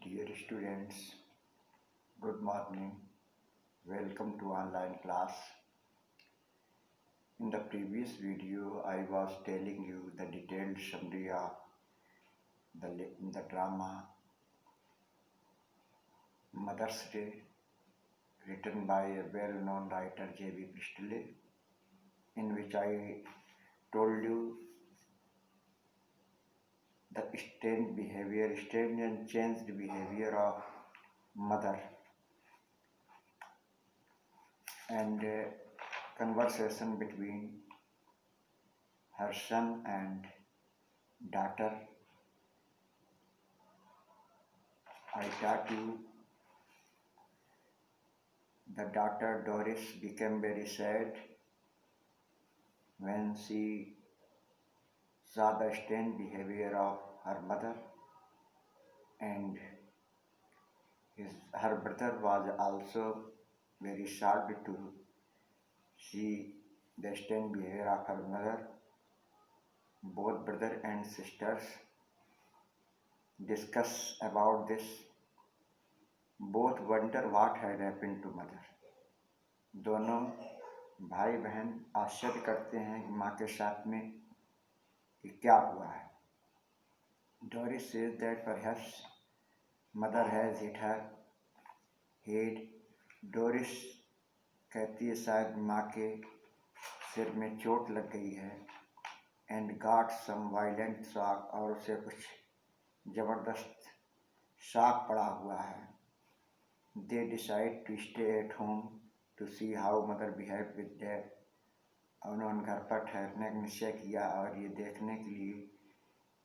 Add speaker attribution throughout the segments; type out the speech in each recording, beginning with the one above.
Speaker 1: Dear students, good morning. Welcome to online class. In the previous video, I was telling you the detailed summary of the drama Mother's Day, written by a well-known writer J.B. Priestley, in which I told you the strange and changed behavior of mother and conversation between her son and daughter. I taught you the daughter Doris became very sad when she saw the strange behavior of her mother, and her brother was also very shocked to see the strange behavior of her mother. Both brother and sisters discuss about this. Both wonder what had happened to mother. दोनों भाई बहन आश्चर्य करते हैं कि माँ के साथ में कि क्या हुआ है. Doris says that perhaps mother has hit her head. Doris कहती है शायद माँ के सिर में चोट लग गई है. And got some violent shock, और उसे कुछ जबरदस्त शॉक पड़ा हुआ है. They decide to stay at home to see how mother behaved with dad. उन्होंने घर पर ठहरने का निश्चय किया और ये देखने के लिए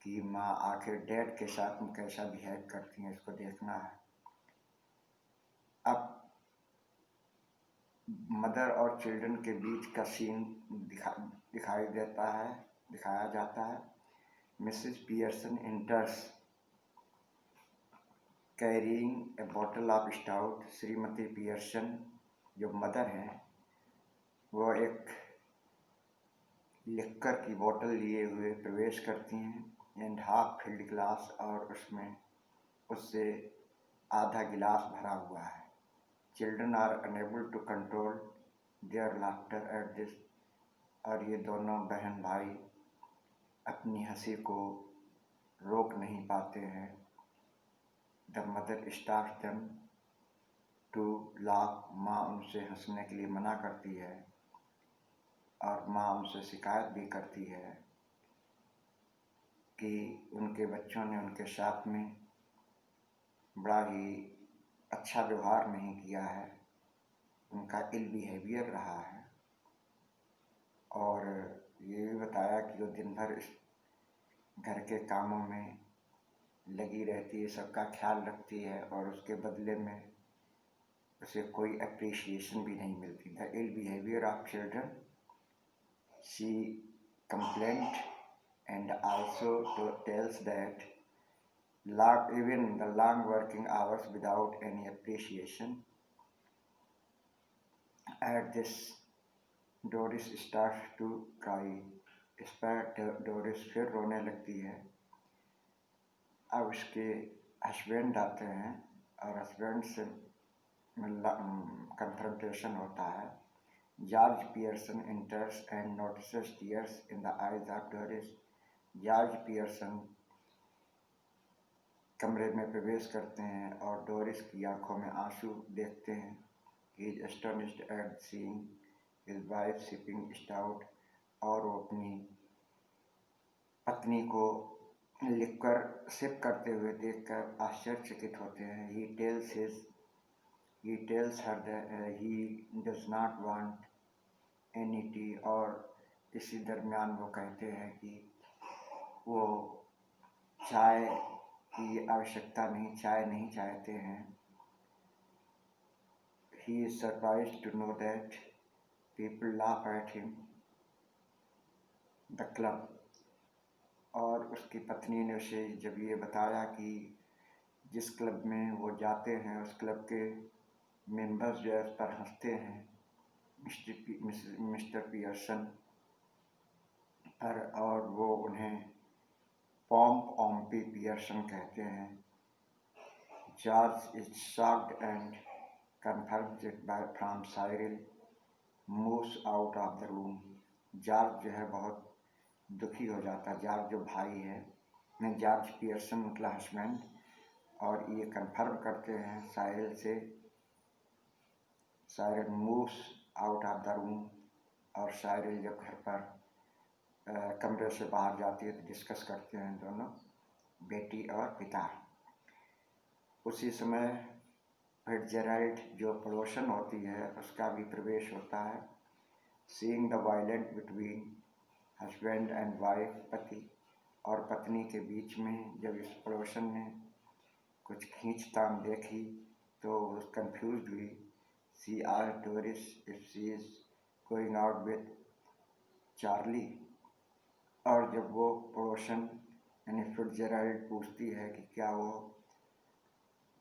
Speaker 1: कि माँ आखिर डैड के साथ में कैसा बिहेव करती हैं, इसको देखना है. अब मदर और चिल्ड्रन के बीच का सीन दिखाया जाता है. Mrs Pearson enters carrying a bottle of stout. Shrimati Pearson जो मदर हैं वो एक लिक्कर की बोतल लिए हुए प्रवेश करती हैं. एंड हाफ फिल्ड ग्लास, और उससे आधा गिलास भरा हुआ है. Children are unable to control their laughter at this. और ये दोनों बहन भाई अपनी हंसी को रोक नहीं पाते हैं. The mother stops them to laugh. माँ उनसे हंसने के लिए मना करती है और माँ उनसे शिकायत भी करती है कि उनके बच्चों ने उनके साथ में बड़ा ही अच्छा व्यवहार नहीं किया है, उनका इल बिहेवियर रहा है. और ये भी बताया कि वो दिन भर घर के कामों में लगी रहती है, सबका ख्याल रखती है और उसके बदले में उसे कोई अप्रिसिएशन भी नहीं मिलती. The ill behaviour of children she complaint and also tells that even the long working hours without any appreciation. At this, Doris starts to cry. इस पर डोरिस फिर रोने लगती है. अब उसके हस्बैंड आते हैं और हस्बैंड से confrontation होता है. George Pearson enters and notices tears in the eyes of Doris. George Pearson कमरे में प्रवेश करते हैं और डोरिस की आंखों में आंसू देखते हैं. He is astonished at seeing his wife sipping stout. और वो अपनी पत्नी को लिक्कर सिप करते हुए देखकर आश्चर्यचकित होते हैं. He tells her that he does not want any tea. और इसी दरमियान वो कहते हैं कि वो चाय की आवश्यकता नहीं, चाय नहीं चाहते हैं. He is surprised to know that people laugh at him. The club. और उसकी पत्नी ने उसे जब ये बताया कि जिस क्लब में वो जाते हैं उस क्लब के मेंबर्स जो है उस पर हंसते हैं मिस्टर पियर्सन पर, और वो उन्हें पॉम्पी पियर्सन कहते हैं. George is shocked and confirms it by from Cyril moves out of the room. George जो है बहुत दुखी हो जाता है। जॉर्ज जो भाई है, मैं जॉर्ज पियर्सन मतलब हस्बैंड, और ये कंफर्म करते हैं साहिल से। Sahil moves out of the room, और साहिल जब घर पर कमरे से बाहर जाती है तो डिस्कस करते हैं दोनों, बेटी और पिता। उसी समय फिट्जरैल्ड जो पड़ोसन होती है उसका भी प्रवेश होता है। Seeing the violence between husband and wife, पति और पत्नी के बीच में जब इस पड़ोसन ने कुछ खींचतान देखी तो वो कंफ्यूज हुई। She asked Doris if she is going out with Charlie, और जब वो पड़ोसन यानी फिट्जरैल्ड पूछती है कि क्या वो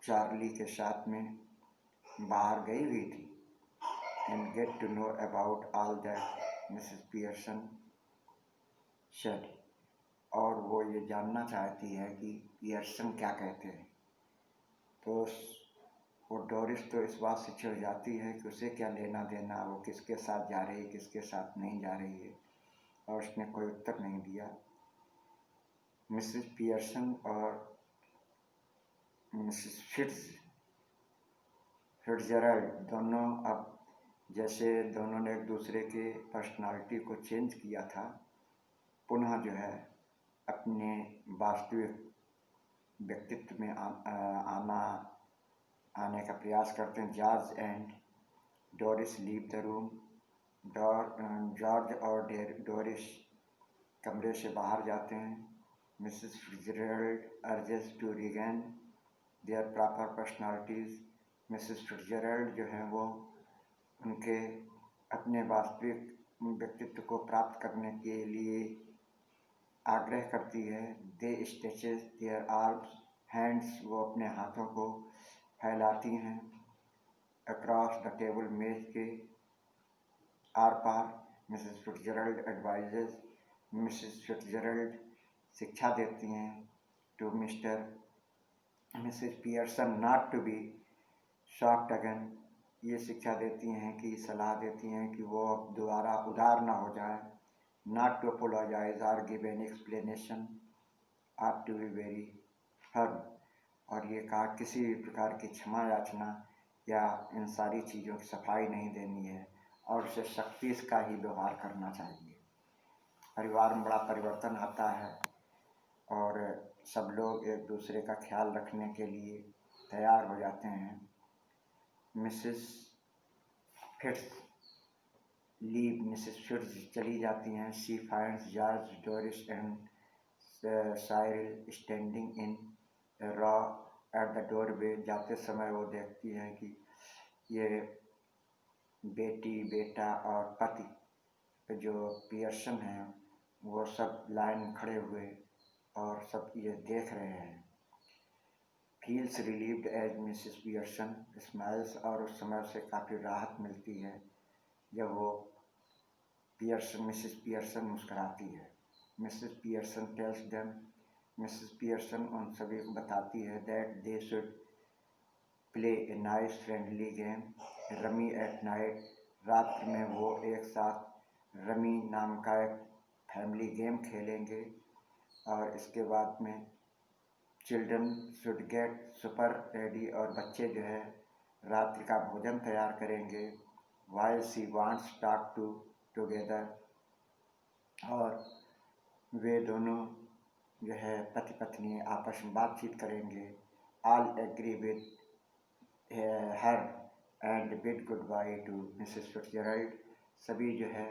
Speaker 1: चार्ली के साथ में बाहर गई हुई थी, and get to know about all that Mrs Pearson said, और वो ये जानना चाहती है कि पियर्सन क्या कहते हैं। तो वो डोरिस तो इस बात से चिढ़ जाती है कि उसे क्या लेना देना, वो किसके साथ जा रही है किसके साथ नहीं जा रही है, और उसने कोई उत्तर नहीं दिया। मिसेस पियर्सन और मिसेस फिट्जरैल्ड दोनों अब जैसे दोनों ने एक दूसरे के पर्सनालिटी को चेंज किया था, पुनः जो है अपने वास्तविक व्यक्तित्व में आने का प्रयास करते हैं। George and Doris leave the room. George और डोरिस कमरे से बाहर जाते हैं। Mrs Fitzgerald urges to regain their proper personalities. Mrs Fitzgerald जो है वो उनके अपने वास्तविक व्यक्तित्व को प्राप्त करने के लिए आग्रह करती है। दे स्ट्रेचेस देयर आर्म्स हैंड्स, वो अपने हाथों को फैलाती हैं अक्रॉस द टेबल, मेज के आर पार। Mrs Fitzgerald advises, Mrs Fitzgerald शिक्षा देती हैं to Mrs Pearson not to be shocked again, ये शिक्षा देती हैं कि सलाह देती हैं कि वो दोबारा उदार ना हो जाए। नॉट टू अपोलोजाइज और give an explanation, or to be very firm, और ये कहा किसी भी प्रकार की क्षमा याचना या इन सारी चीज़ों की सफाई नहीं देनी है, और उसे सख्ती का ही व्यवहार करना चाहिए। परिवार में बड़ा परिवर्तन आता है और सब लोग एक दूसरे का ख्याल रखने के लिए तैयार हो जाते हैं। Mrs Fitz leave, Mrs Fitz चली जाती हैं। She finds George, Doris and Cyril standing in raw at the doorway. जाते समय वो देखती हैं कि ये बेटी, बेटा और पति जो पियर्सन हैं वो सब लाइन में खड़े हुए और सब ये देख रहे हैं। Feels relieved as Mrs Pearson smiles, और उस समय उसे काफ़ी राहत मिलती है जब वो मिसेस पियर्सन मुस्कुराती है। Mrs Pearson tells them, Mrs Pearson उन सभी को बताती है that they should play a nice friendly game rummy at night. रात में वो एक साथ रमी नाम का एक फैमिली गेम खेलेंगे, और इसके बाद में children should get super ready, और बच्चे जो है रात्रि का भोजन तैयार करेंगे। While she wants talk to together, और वे दोनों जो है पति पत्नी आपस में बातचीत करेंगे। All agree with her and bid goodbye to Mrs Fitzgerald, सभी जो है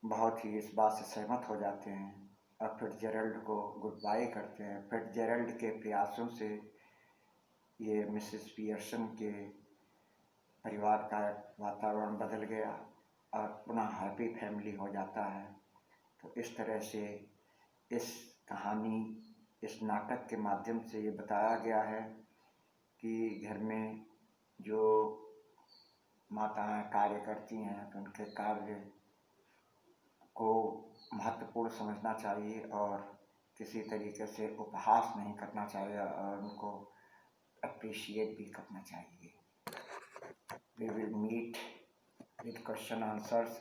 Speaker 1: बहुत ही इस बात से सहमत हो जाते हैं और फिट्जरैल्ड को गुड बाय करते हैं। फिट्जरैल्ड के प्रयासों से ये मिसेस पियर्सन के परिवार का वातावरण बदल गया और पुनः हैप्पी फैमिली हो जाता है। तो इस तरह से इस कहानी, इस नाटक के माध्यम से ये बताया गया है कि घर में जो माताएं कार्य करती हैं तो उनके कार्य को महत्वपूर्ण समझना चाहिए और किसी तरीके से उपहास नहीं करना चाहिए और उनको अप्रिशिएट भी करना चाहिए। We will meet with question answers